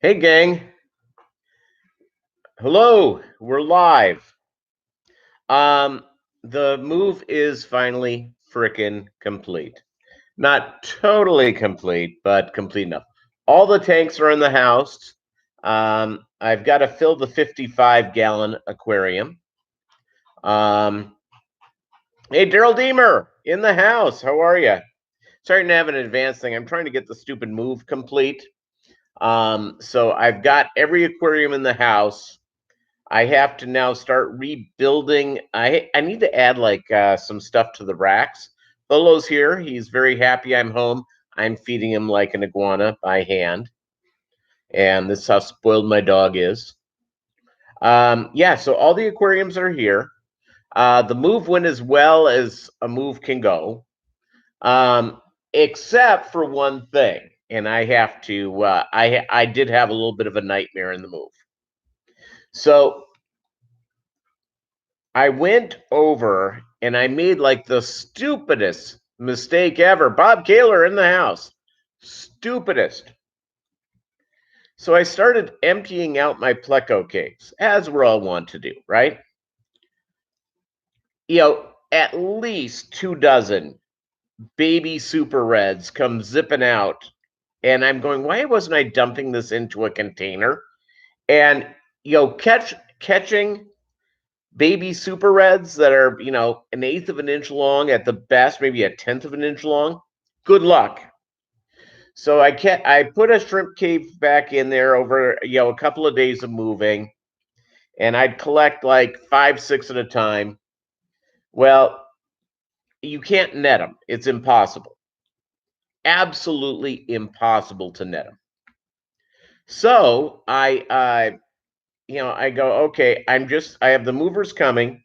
Hey, gang. Hello. We're live. Um, the move is finally frickin' complete. Not totally complete, but complete enough. All the tanks are in the house. I've got to fill the 55-gallon aquarium. Um, hey, Daryl Deemer in the house. How are you? Sorry to have an advanced thing. I'm trying to get the stupid move complete. So I've got every aquarium in the house. I have to now start rebuilding. I need to add like some stuff to the racks. Lolo's here. He's very happy I'm home. I'm feeding him like an iguana by hand. And this is how spoiled my dog is. Yeah, so all the aquariums are here. The move went as well as a move can go, um, except for one thing. And I have to, I did have a little bit of a nightmare in the move. So I went over and I made like the stupidest mistake ever. Bob Kaler in the house. Stupidest. So I started emptying out my Pleco cakes, as we're all want to do, right? At least 2 dozen baby super reds come zipping out. And I'm going, why wasn't I dumping this into a container? And catching baby super reds that are, an eighth of an inch long at the best, maybe a tenth of an inch long. Good luck. So I put a shrimp cave back in there over, a couple of days of moving, and I'd collect like 5, 6 at a time. Well, you can't net them. It's impossible. Absolutely impossible to net them. So I go, okay, I have the movers coming.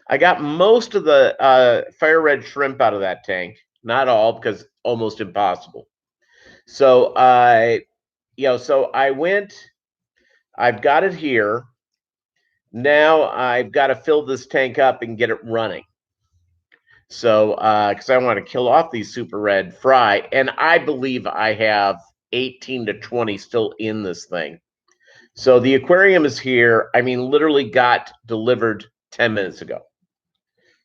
I got most of the fire red shrimp out of that tank. Not all, because almost impossible. So so I went. I've got it here. Now I've got to fill this tank up and get it running. So because I want to kill off these super red fry, and I believe I have 18 to 20 still in this thing. So the aquarium is here. I mean, literally got delivered 10 minutes ago.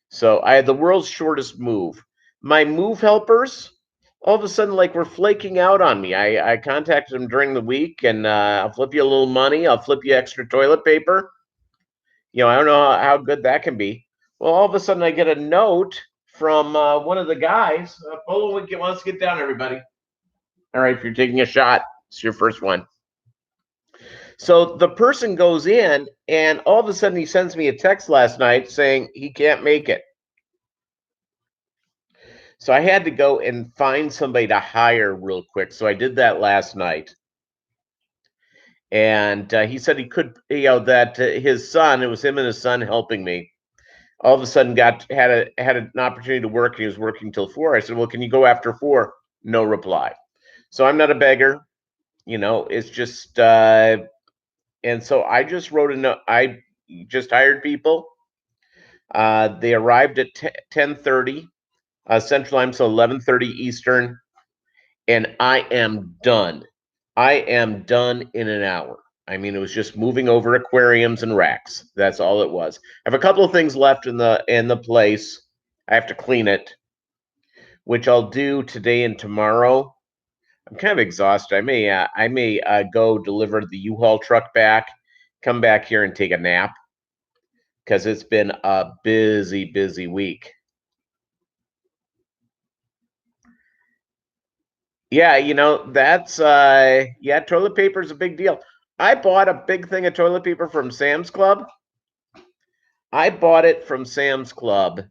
So I had the world's shortest move. My move helpers, all of a sudden, like, were flaking out on me. I contacted them during the week, and I'll flip you a little money. I'll flip you extra toilet paper. I don't know how good that can be. Well, all of a sudden, I get a note from one of the guys. Polo wants to get down, everybody. All right, if you're taking a shot, it's your first one. So the person goes in, and all of a sudden, he sends me a text last night saying he can't make it. So I had to go and find somebody to hire real quick. So I did that last night. And he said he could, that his son, it was him and his son helping me, all of a sudden had an opportunity to work, and he was working till 4. I said, well, can you go after 4? No reply. So I'm not a beggar, it's just, and so I just wrote a note. I just hired people. They arrived at 10:30 Central Time, so 11:30 Eastern, and I am done. I am done in an hour. I mean, it was just moving over aquariums and racks. That's all it was. I have a couple of things left in the place. I have to clean it, which I'll do today and tomorrow. I'm kind of exhausted. I may go deliver the U-Haul truck back, come back here and take a nap, because it's been a busy, busy week. Yeah, that's toilet paper is a big deal. I bought a big thing of toilet paper from Sam's Club. I bought it from Sam's Club,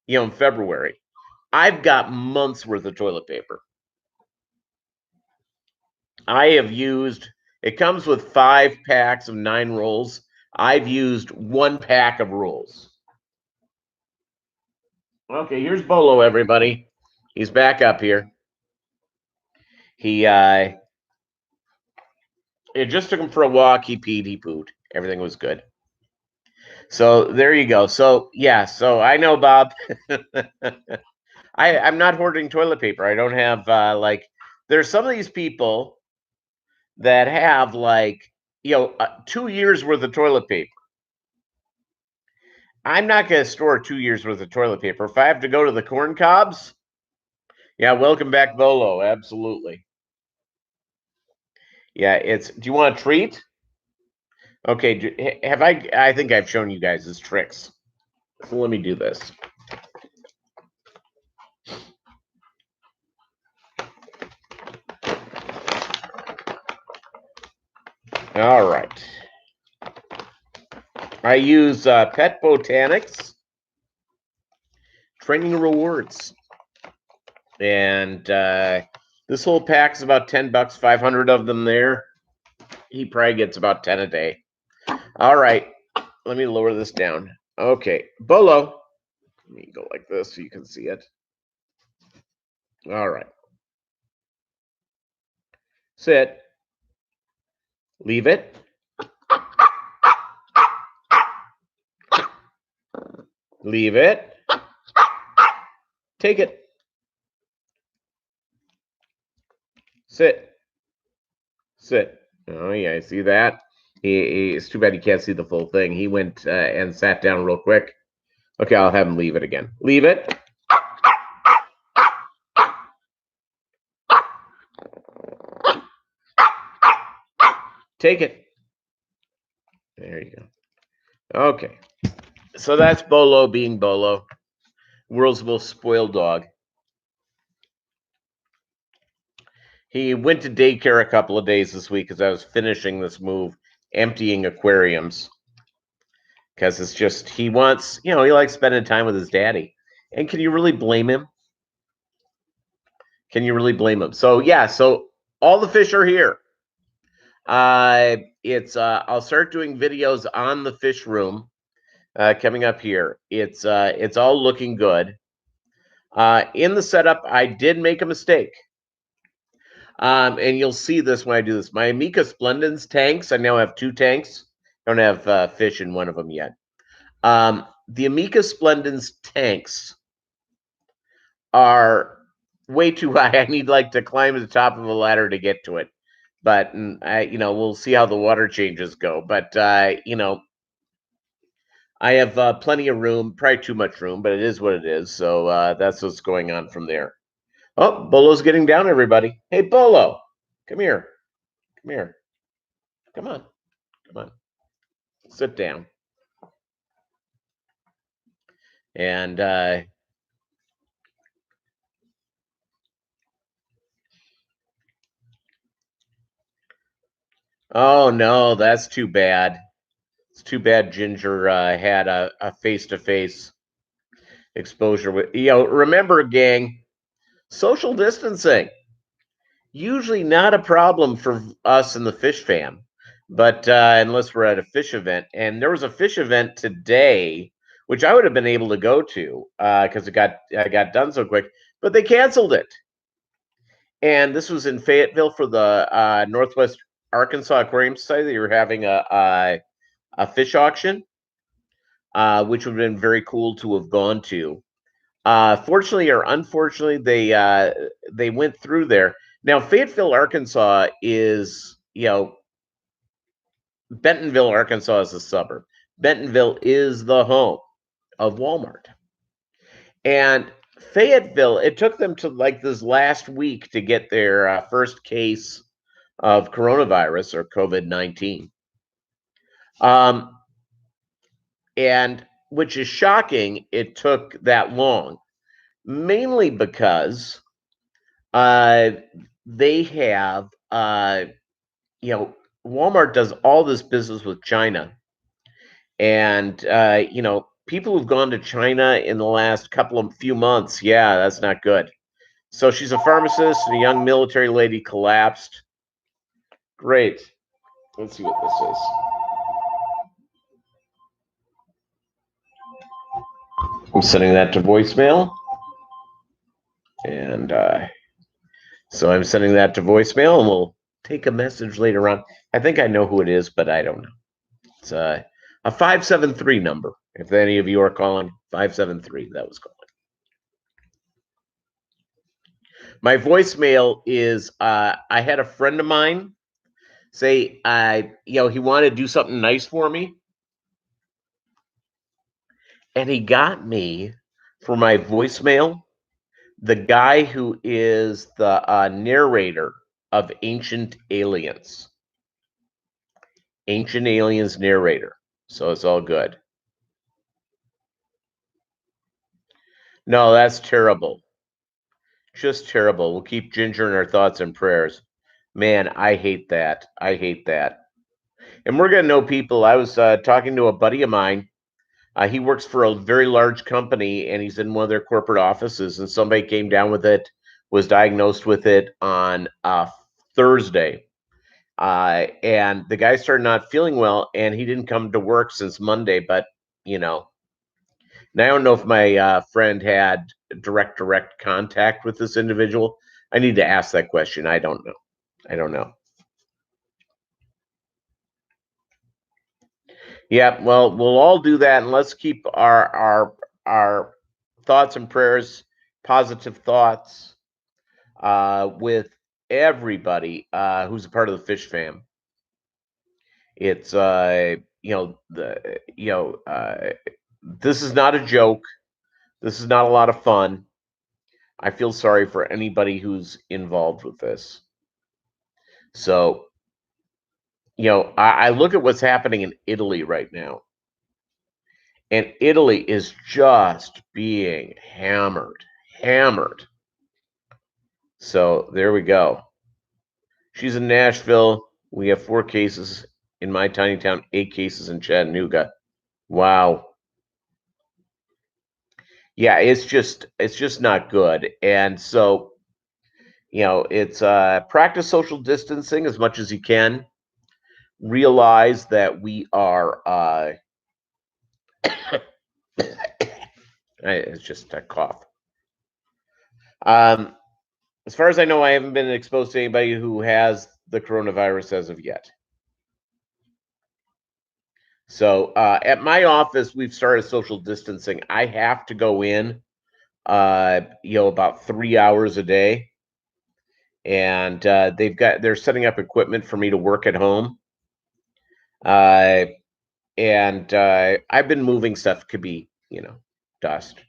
in February. I've got months worth of toilet paper. I have used, it comes with 5 packs of 9 rolls. I've used 1 pack of rolls. Okay, here's Bolo, everybody. He's back up here. It just took him for a walk. He peed, he pooed. Everything was good. So there you go. So yeah, so I know, Bob. I'm not hoarding toilet paper. I don't have there's some of these people that have like, 2 years worth of toilet paper. I'm not going to store 2 years worth of toilet paper. If I have to go to the corn cobs, yeah, welcome back, Bolo. Absolutely. Yeah, do you want a treat? Okay, I think I've shown you guys his tricks. So let me do this. All right. I use Pet Botanics Training Rewards. And this whole pack is about $10, 500 of them there. He probably gets about 10 a day. All right. Let me lower this down. Okay. Bolo. Let me go like this so you can see it. All right. Sit. Leave it. Leave it. Take it. Sit. Sit. Oh, yeah, see that? It's too bad you can't see the full thing. He went and sat down real quick. Okay, I'll have him leave it again. Leave it. Take it. There you go. Okay. So that's Bolo being Bolo. World's most spoiled dog. He went to daycare a couple of days this week as I was finishing this move, emptying aquariums. Because it's just, he wants, he likes spending time with his daddy. And can you really blame him? Can you really blame him? So, yeah, so all the fish are here. I'll start doing videos on the fish room coming up here. It's all looking good. In the setup, I did make a mistake. And you'll see this when I do this. My Amica Splendens tanks, I now have 2 tanks. I don't have fish in one of them yet. The Amica Splendens tanks are way too high. I need to climb to the top of a ladder to get to it. But we'll see how the water changes go. But I have plenty of room, probably too much room, but it is what it is. So that's what's going on from there. Oh, Bolo's getting down, everybody. Hey, Bolo, come here. Come here. Come on. Come on. Sit down. And oh, no, that's too bad. It's too bad Ginger had a face-to-face exposure with, remember, gang, social distancing. Usually not a problem for us in the fish fam, but unless we're at a fish event. And there was a fish event today, which I would have been able to go to because I got done so quick, but they canceled it. And this was in Fayetteville for the Northwest Arkansas Aquarium Society. They were having a fish auction, which would have been very cool to have gone to. Fortunately or unfortunately, they went through there. Now, Fayetteville, Arkansas is, Bentonville, Arkansas is a suburb. Bentonville is the home of Walmart. And Fayetteville, it took them to this last week to get their first case of coronavirus or COVID-19. And which is shocking, it took that long, mainly because they have, Walmart does all this business with China. And, people who've gone to China in the last few months, yeah, that's not good. So she's a pharmacist, and a young military lady collapsed. Great. Let's see what this is. I'm sending that to voicemail. And so I'm sending that to voicemail, and we'll take a message later on. I think I know who it is, but I don't know. It's a 573 number. If any of you are calling, 573, that was calling. My voicemail is, I had a friend of mine say, he wanted to do something nice for me, and he got me for my voicemail the guy who is the narrator of Ancient Aliens narrator. So it's all good. No, that's terrible. Just terrible. We'll keep Ginger in our thoughts and prayers. Man, I hate that. I hate that. And we're going to know people. I was talking to a buddy of mine. He works for a very large company, and he's in one of their corporate offices. And somebody came down with it, was diagnosed with it on Thursday. And the guy started not feeling well, and he didn't come to work since Monday. But, and I don't know if my friend had direct contact with this individual. I need to ask that question. I don't know. Yeah, well, we'll all do that, and let's keep our thoughts and prayers, positive thoughts, with everybody who's a part of the fish fam. It's this is not a joke. This is not a lot of fun. I feel sorry for anybody who's involved with this. So, I look at what's happening in Italy right now, and Italy is just being hammered. So there we go. She's in Nashville. We have 4 cases in my tiny town, 8 cases in Chattanooga. Wow. Yeah, it's just not good. And so, it's practice social distancing as much as you can. Realize that we are it's just a cough. As far as I know, I haven't been exposed to anybody who has the coronavirus as of yet. So at my office, we've started social distancing. I have to go in, about 3 hours a day, and they're setting up equipment for me to work at home. And I've been moving stuff. Could be, dust.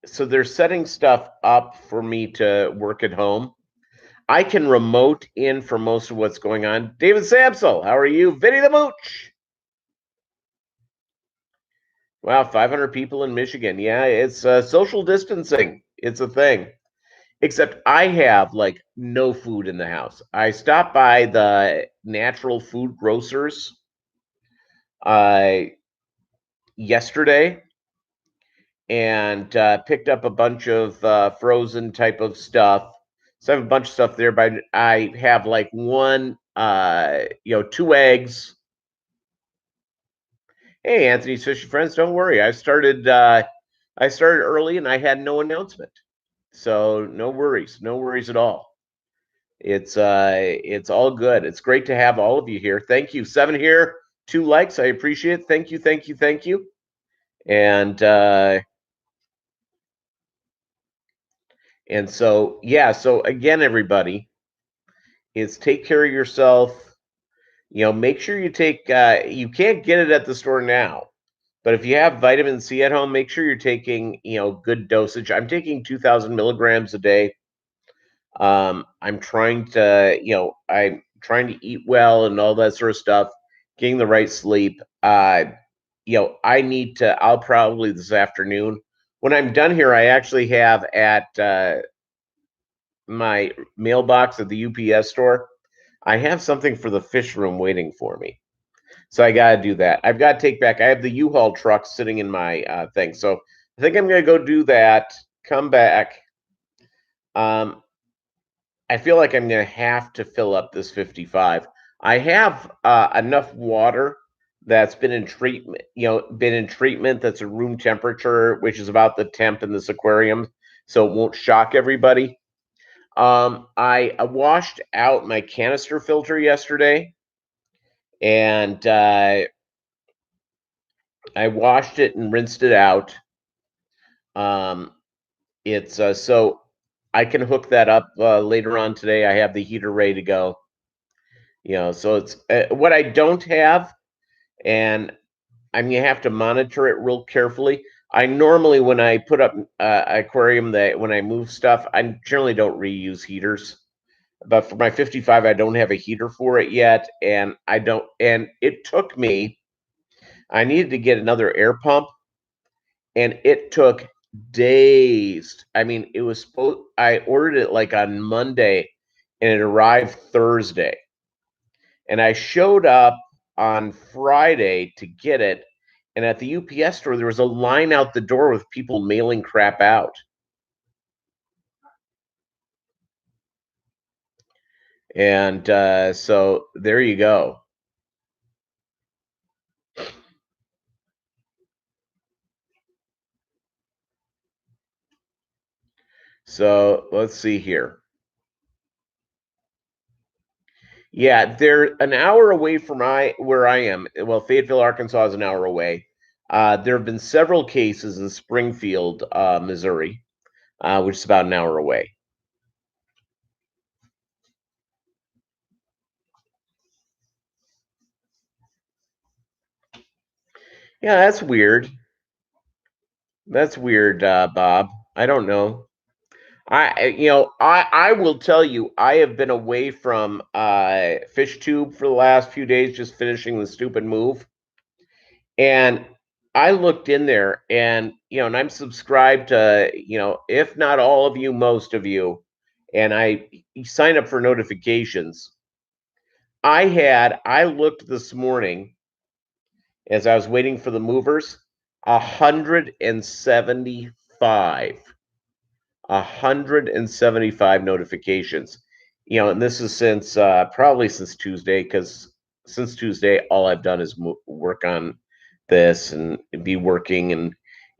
So they're setting stuff up for me to work at home. I can remote in for most of what's going on. David Samsel, how are you? Vinny the Mooch. Wow, 500 people in Michigan. Yeah, it's social distancing. It's a thing. Except I have like no food in the house. I stopped by the natural food grocers yesterday and picked up a bunch of frozen type of stuff. So I have a bunch of stuff there, but I have like 2 eggs. Hey, Anthony's Fishy Friends, don't worry. I started early and I had no announcement. So no worries at all. It's all good. It's great to have all of you here. Thank you. 7 here, 2 likes. I appreciate it. Thank you. And so, yeah, so again, everybody, is take care of yourself. Make sure you take, you can't get it at the store now, but if you have vitamin C at home, make sure you're taking, good dosage. I'm taking 2,000 milligrams a day. I'm trying to eat well and all that sort of stuff, getting the right sleep. I'll probably this afternoon, when I'm done here, I actually have at my mailbox at the UPS store, I have something for the fish room waiting for me. So I got to do that. I've got to take back. I have the U-Haul truck sitting in my thing. So I think I'm going to go do that, come back. I feel like I'm going to have to fill up this 55. I have enough water that's been in treatment, that's a room temperature, which is about the temp in this aquarium, so it won't shock everybody. I washed out my canister filter yesterday, and I washed it and rinsed it out. It's so I can hook that up later on today. I have the heater ready to go. So it's what I don't have, and you have to monitor it real carefully. I normally, when I put up aquarium, that when I move stuff, I generally don't reuse heaters. But for my 55, I don't have a heater for it yet, and I don't. And it took me. I needed to get another air pump, and it took days. It was supposed. I ordered it like on Monday, and it arrived Thursday. And I showed up on Friday to get it, and at the UPS store, there was a line out the door with people mailing crap out. And so there you go. So let's see here. Yeah, they're an hour away from where I am. Well, Fayetteville, Arkansas is an hour away. There have been several cases in Springfield, Missouri, which is about an hour away. Yeah, that's weird. That's weird, Bob. I don't know. I will tell you, I have been away from Fish Tube for the last few days, just finishing the stupid move. And I looked in there, and I'm subscribed to, if not all of you, most of you, and I sign up for notifications. I looked this morning as I was waiting for the movers, 175. 175 notifications. And this is since probably since Tuesday, because since Tuesday, all I've done is work on this and be working, and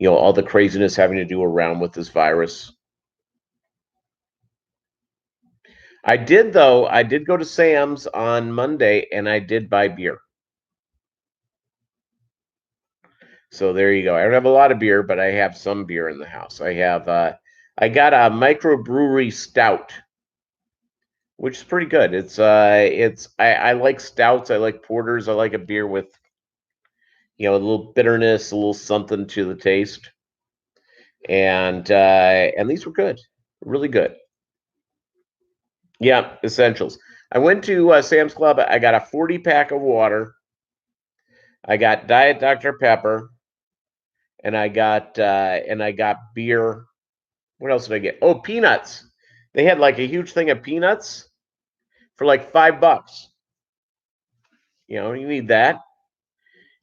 all the craziness having to do around with this virus. I did go to Sam's on Monday, and I did buy beer. So there you go. I don't have a lot of beer, but I have some beer in the house. I got a microbrewery stout, which is pretty good. I like stouts, I like porters, I like a beer with a little bitterness, a little something to the taste. And these were good, really good. Yeah, essentials. I went to Sam's Club. I got a 40-pack of water. I got Diet Dr. Pepper, and I got beer. What else did I get? Oh, peanuts. They had like a huge thing of peanuts for like $5. You need that.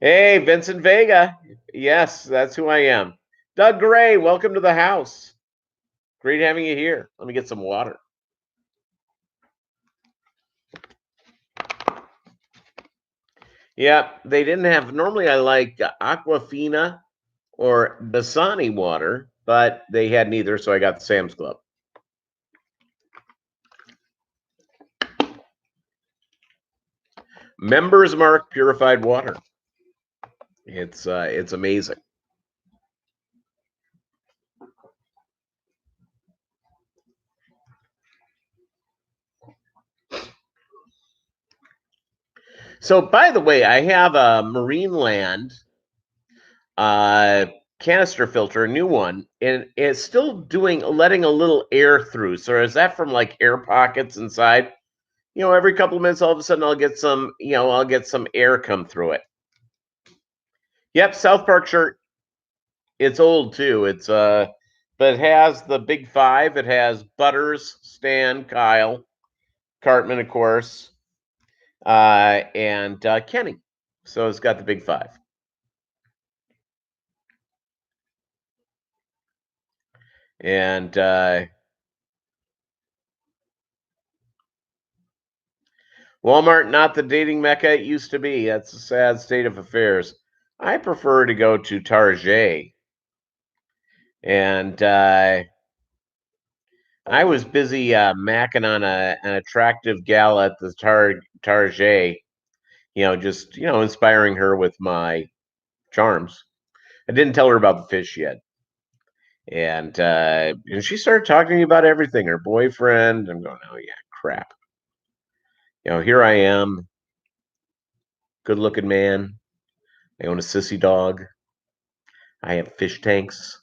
Hey, Vincent Vega. Yes, that's who I am. Doug Gray, welcome to the house. Great having you here. Let me get some water. Yeah, they didn't have. Normally, I like Aquafina or Dasani water, but they had neither, so I got the Sam's Club. Members Mark purified water. It's amazing. So, by the way, I have a Marineland canister filter, a new one, and it's still letting a little air through. So is that from like air pockets inside? Every couple of minutes, all of a sudden, I'll get some air come through it. Yep, South Park shirt. It's old too. But it has the big five. It has Butters, Stan, Kyle, Cartman, of course, and Kenny. So it's got the big five. And Walmart, not the dating mecca it used to be. That's a sad state of affairs. I prefer to go to Target. And I was busy macking on an attractive gal at the Target, just, inspiring her with my charms. I didn't tell her about the fish yet. And she started talking to me about everything, her boyfriend. I'm going, oh yeah, crap. Here I am, good looking man. I own a sissy dog. I have fish tanks.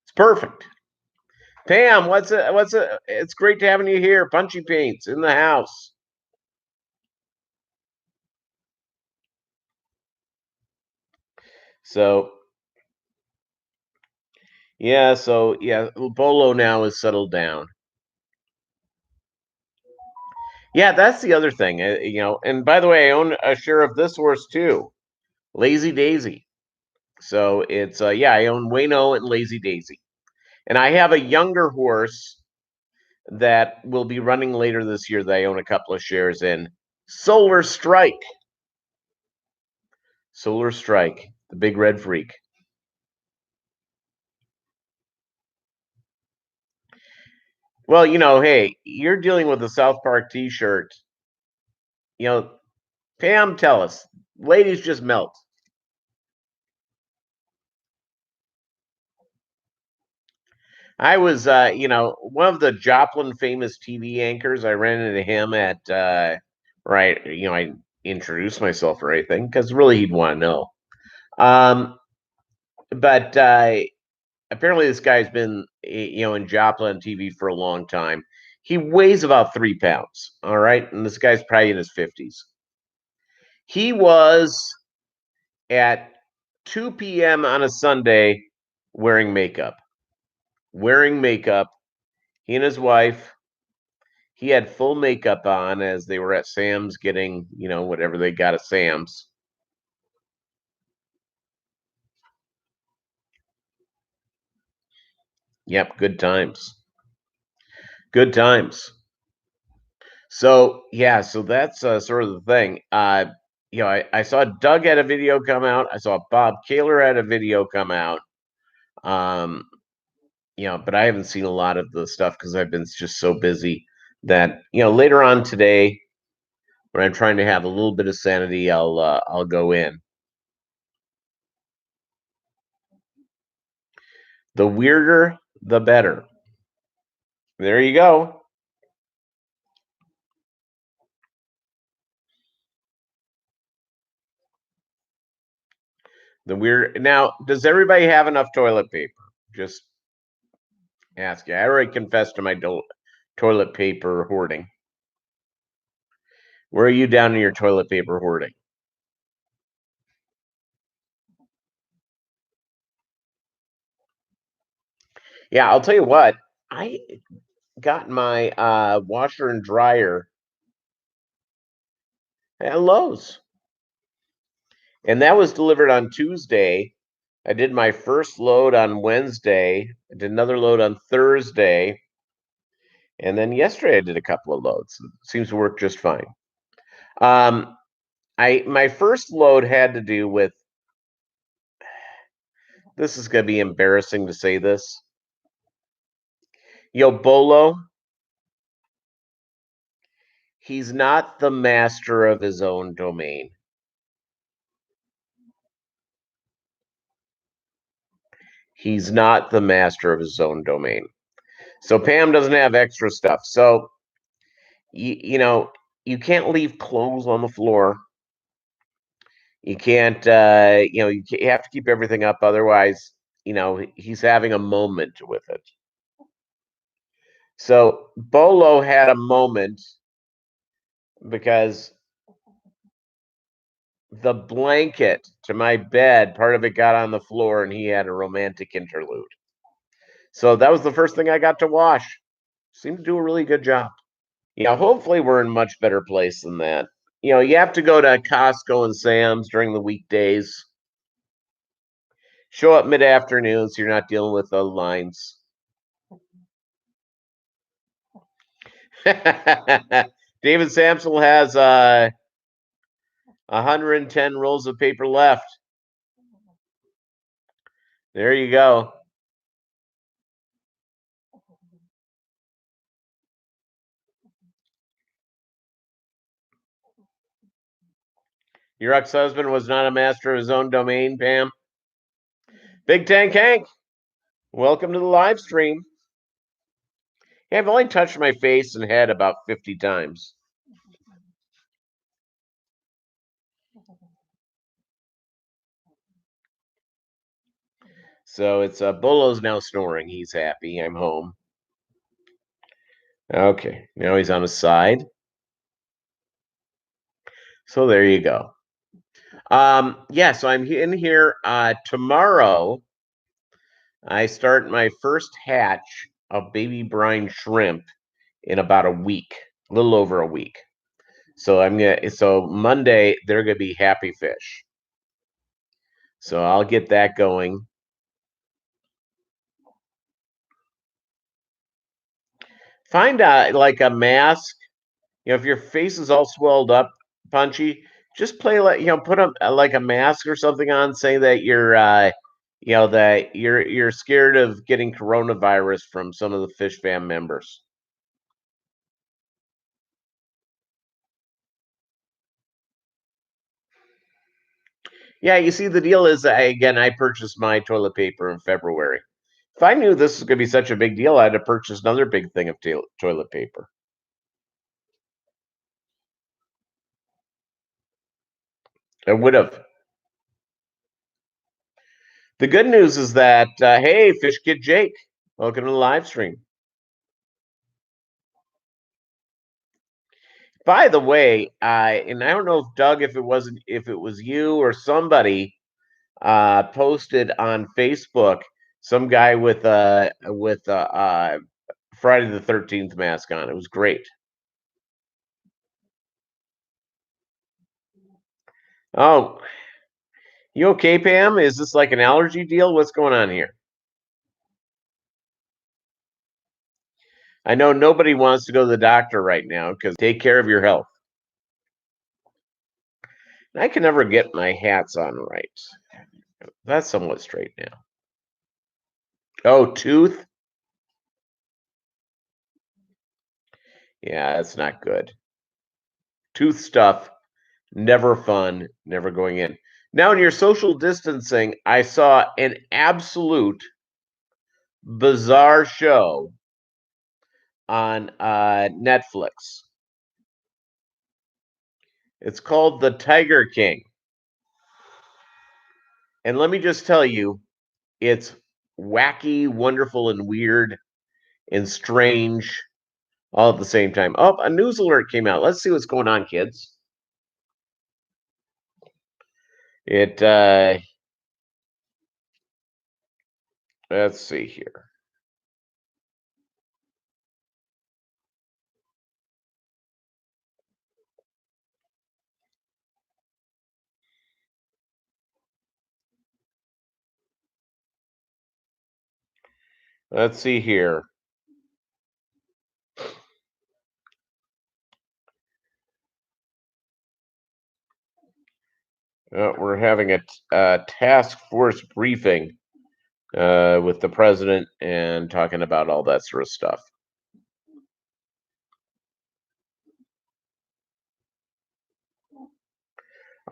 It's perfect. Pam, it's great to having you here. Punchy Paints in the house. So yeah, Bolo now is settled down. Yeah, that's the other thing. And by the way, I own a share of this horse too, Lazy Daisy. So it's yeah, I own Wayno and Lazy Daisy, and I have a younger horse that will be running later this year that I own a couple of shares in. Solar Strike. Solar Strike, the big red freak. Well, hey, you're dealing with a South Park T-shirt. You know, Pam, tell us, ladies just melt. I was, one of the Joplin famous TV anchors. I ran into him at, right, I introduced myself or anything because really he'd want to know. Um, but apparently this guy's been, in Joplin TV for a long time. He weighs about 3 pounds. All right, and this guy's probably in his 50s. He was at 2 p.m. on a Sunday wearing makeup. Wearing makeup. He and his wife, he had full makeup on as they were at Sam's getting, whatever they got at Sam's. Yep, good times. Good times. So, yeah, so that's sort of the thing. I saw Doug had a video come out. I saw Bob Kaler had a video come out. Um, but I haven't seen a lot of the stuff because I've been just so busy that, later on today, when I'm trying to have a little bit of sanity, I'll go in. The weirder, the better. There you go. The weird. Now, does everybody have enough toilet paper? Just ask you. I already confessed to my toilet paper hoarding. Where are you down in your toilet paper hoarding? Yeah, I'll tell you what. I got my washer and dryer at Lowe's, and that was delivered on Tuesday. I did my first load on Wednesday. I did another load on Thursday, and then yesterday I did a couple of loads. It seems to work just fine. Um, I my first load had to do with, this is going to be embarrassing to say this. Bolo, he's not the master of his own domain. He's not the master of his own domain. So Pam doesn't have extra stuff. So you can't leave clothes on the floor. You can't you have to keep everything up, otherwise, he's having a moment with it. So Bolo had a moment because the blanket to my bed, part of it got on the floor and he had a romantic interlude. So that was the first thing I got to wash. Seemed to do a really good job. Hopefully we're in a much better place than that. You have to go to Costco and Sam's during the weekdays. Show up mid-afternoon so you're not dealing with the lines. David Sampson has 110 rolls of paper left. There you go. Your ex-husband was not a master of his own domain, Pam. Big Tank Hank. Welcome to the live stream. Hey, I've only touched my face and head about 50 times. So it's Bolo's now snoring. He's happy. I'm home. Okay, now he's on his side. So there you go. Yeah, so I'm in here tomorrow. I start my first hatch of baby brine shrimp in about a week, a little over a week. So Monday they're gonna be happy fish. So I'll get that going. Find like a mask. If your face is all swelled up, punchy, just play like put like a mask or something on, say that you're scared of getting coronavirus from some of the fish fam members. Yeah, you see, the deal is, I purchased my toilet paper in February. If I knew this was going to be such a big deal, I'd have purchased another big thing of toilet paper. I would have. The good news is that, hey, Fish Kid Jake, welcome to the live stream. By the way, and I don't know if Doug, if it was you or somebody, posted on Facebook some guy with a Friday the 13th mask on. It was great. Oh, you okay, Pam? Is this like an allergy deal? What's going on here? I know nobody wants to go to the doctor right now because take care of your health. I can never get my hats on right. That's somewhat straight now. Oh, tooth? Yeah, that's not good. Tooth stuff, never fun, never going in. Now, in your social distancing, I saw an absolute bizarre show on Netflix. It's called The Tiger King. And let me just tell you, it's wacky, wonderful, and weird and strange all at the same time. Oh, a news alert came out. Let's see what's going on, kids. It let's see here. Let's see here. We're having a task force briefing with the president and talking about all that sort of stuff.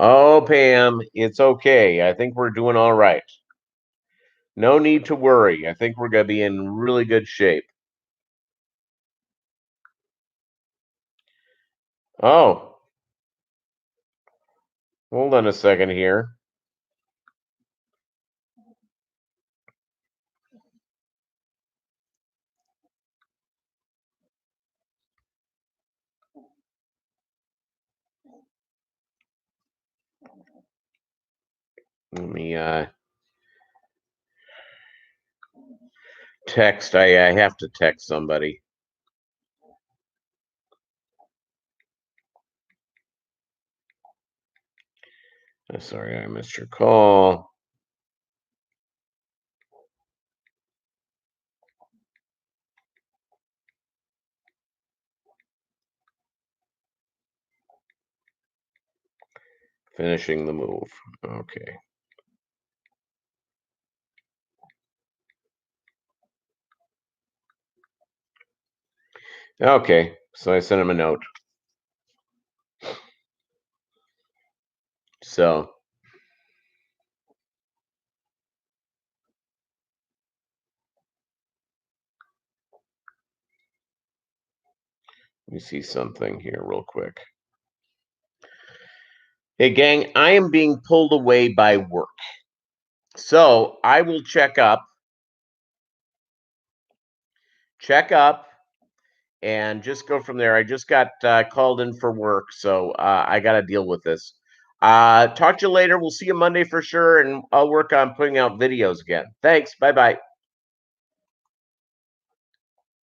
Oh, Pam, it's okay. I think we're doing all right. No need to worry. I think we're going to be in really good shape. Oh, hold on a second here. Let me text. I have to text somebody. Sorry, I missed your call. Finishing the move. Okay. Okay. So I sent him a note. So, Let me see something here real quick. Hey, gang, I am being pulled away by work. So I will check up, and just go from there. I just got called in for work, so I got to deal with this. Talk to you later. We'll see you Monday for sure, and I'll work on putting out videos again. Thanks. Bye bye.